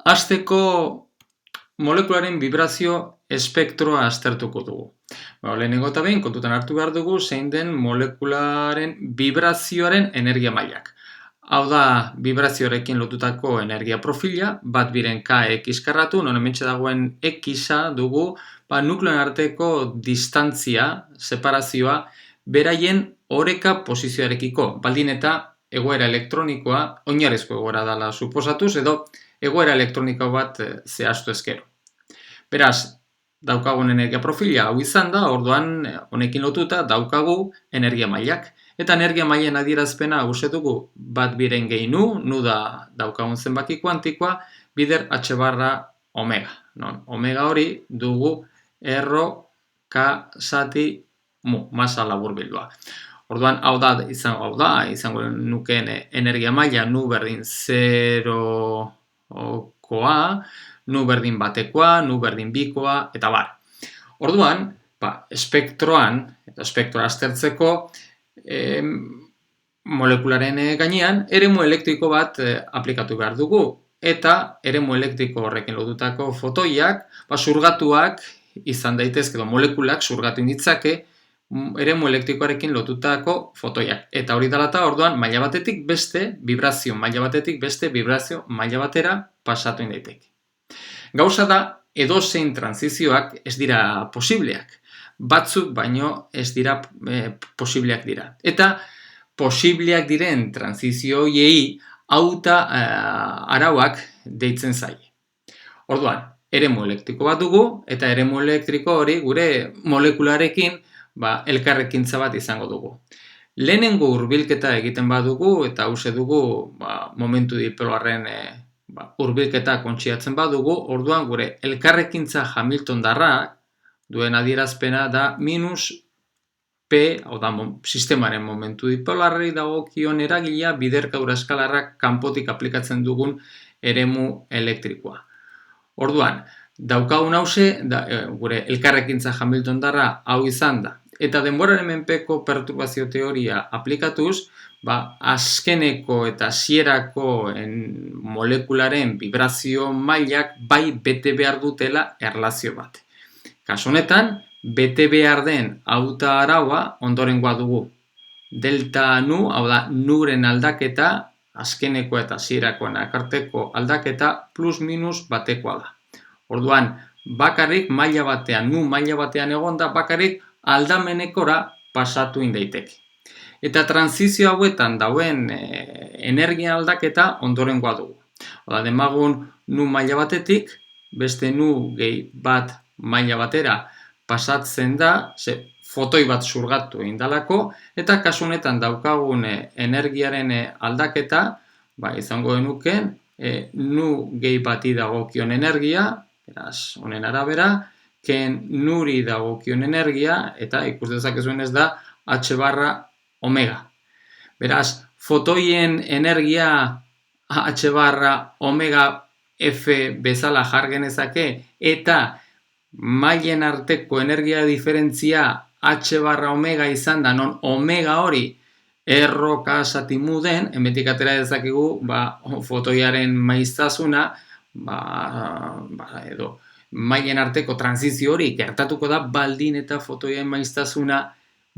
Hasteko molekularen vibrazio espektroa aztertuko dugu. Lehenengo eta behin kontutan hartu behar dugu zein den molekularen vibrazioaren energia mailak. Hau da, vibrazioarekin lotutako energia profila, bat biren K karratu, non hementxe dagoen X-a dugu, nukleoen arteko distantzia, separazioa, beraien oreka posizioarekiko, baldin eta egoera elektronikoa, oinarrizko egoera dela suposatuz, edo egoera elektroniko bat zehaztu ezkero. Beraz, daukagun energia profila hau izan da, orduan honekin lotuta daukagu energia mailak. Eta energia mailen adierazpena uste dugu bat biren gehi nu da daukagun zenbaki kuantikoa, bider h barra omega. Non? Omega hori dugu erro k zati mu, masa laburbildua. Orduan, hau da, izango nukeen energia maila nu berdin 0koa, nu berdin batekoa, nu berdin bikoa, eta bar. Orduan, espektroan, eta espektroa aztertzeko, molekularen gainean, eremu elektriko bat aplikatu behar dugu. Eta eremu elektriko horrekin lotutako fotoiak, zurgatuak izan daitezke, edo molekulak zurgatu inditzake, eremu elektrikoarekin lotutako fotoiak. Eta hori dela eta orduan, maila batetik beste, vibrazio maila batetik beste, vibrazio maila batera pasatu indaiteke. Gauza da, edozein transizioak ez dira posibleak. Batzuk baino ez dira posibleak dira. Eta posibleak diren transizio horiei auta arauak deitzen zaie. Orduan, eremu elektriko bat dugu, eta eremu elektriko hori gure molekularekin elkarrekintza bat izango dugu. Lehenengo hurbilketa egiten badugu, eta hause dugu momentu dipolarren hurbilketa kontziatzen badugu, orduan gure elkarrekintza Hamiltondarra duen adierazpena da minus P, hau da, sistemaren momentu dipolarrei dagokion eragilea biderkadura eskalarrak kanpotik aplikatzen dugun eremu elektrikoa. Orduan, daukagun hause, gure elkarrekintza Hamiltondarra hau izan da. Eta denboraren menpeko perturbazio teoria aplikatuz, azkeneko eta hasierako molekularen vibrazio mailak bai bete behar dutela erlazio bat. Kasu honetan, bete behar den auta araua ondorengoa dugu. Delta nu, hau da, nuren aldaketa, azkeneko eta hasierakoen arteko aldaketa plus minus batekoa da. Orduan, bakarrik maila batean, nu maila batean egonda, bakarrik aldamenekora pasatu indaiteke. Eta transizio hauetan dauen energia aldaketa ondorengoa dugu. Oda, demagun nu maila batetik, beste nu gehi bat maila batera pasatzen da, fotoi bat zurgatu indalako, eta kasu honetan daukagun energiaren aldaketa, izango genuken, nu gehi bati dagokion energia, beraz, honen arabera, ken nuri dagokion energia, eta ikus dezakezuen ez da, h barra omega. Beraz, fotoien energia h barra omega f bezala jar genezake, eta mailen arteko energia diferentzia h barra omega izan da, non omega hori erro k zati mu den, hemendik atera dezakegu fotoiaren maiztasuna, edo mailen arteko transizio hori gertatuko da baldin eta fotoien maiztasuna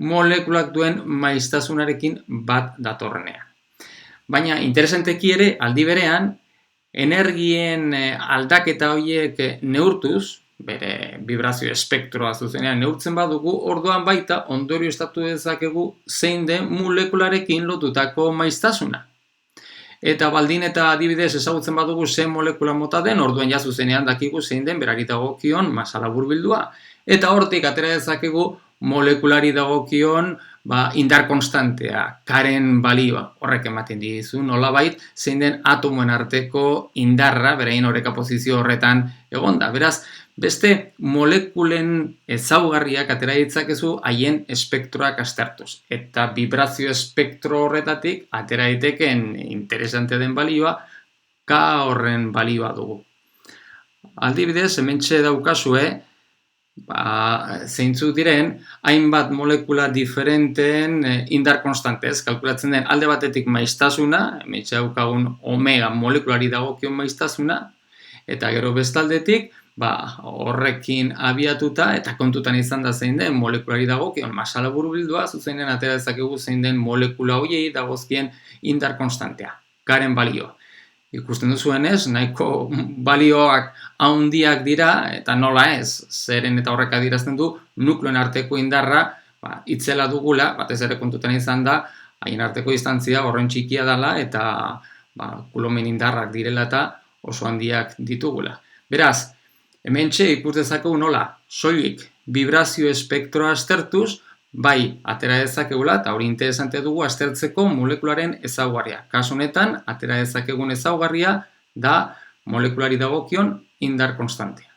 molekulak duen maiztasunarekin bat datorrenean. Baina interesanteki ere, aldi berean, energien aldaketa horiek neurtuz, bere vibrazio espektroa zuzenean neurtzen badugu, orduan baita ondorio estatu dezakegu zein den molekularekin lotutako maiztasuna. Eta baldin eta adibidez ezagutzen badugu zein molekula mota den, orduan ja zuzenean dakigu zein den berari dagokion masa laburbildua. Eta hortik atera dezakegu molekulari dagokion indar konstantea, karen balioa, horrek ematen dizu nolabait zein den atomoen arteko indarra, beraien oreka posizio horretan egonda. Beraz, beste molekulen ezaugarriak atera ditzakezu haien espektroak aztertuz. Eta vibrazio espektro horretatik atera daiteken interesante den balioa, K horren balioa dugu. Aldibidez, hementxe daukazue, zeintzuk diren, hainbat molekula diferenteen indar konstantez, kalkulatzen den alde batetik maiztasuna, hementxe daukagun omega molekulari dagokion maiztasuna, Eta gero bestaldetik, horrekin abiatuta eta kontutan izan da zein den molekulari dagokion masa laburbildua, zuzenean atera dezakegu zein den molekula horiei dagozkien indar konstantea, garen balio. Ikusten duzuenez, nahiko balioak handiak dira, eta nola ez, zeren eta horrek adierazten du nukleoen arteko indarra itzela dugula, batez ere kontutan izan da, haien arteko distantzia horren txikia dela, eta kulomen indarrak direla eta oso handiak ditugula. Beraz, hementxe ikus dezakegu nola, soilik vibrazio espektroa aztertuz, bai, atera dezakegula, eta hori interesantea dugu aztertzeko molekularen ezaugarria. Kasu honetan, atera dezakegun ezaugarria da molekulari dagokion indar konstantea.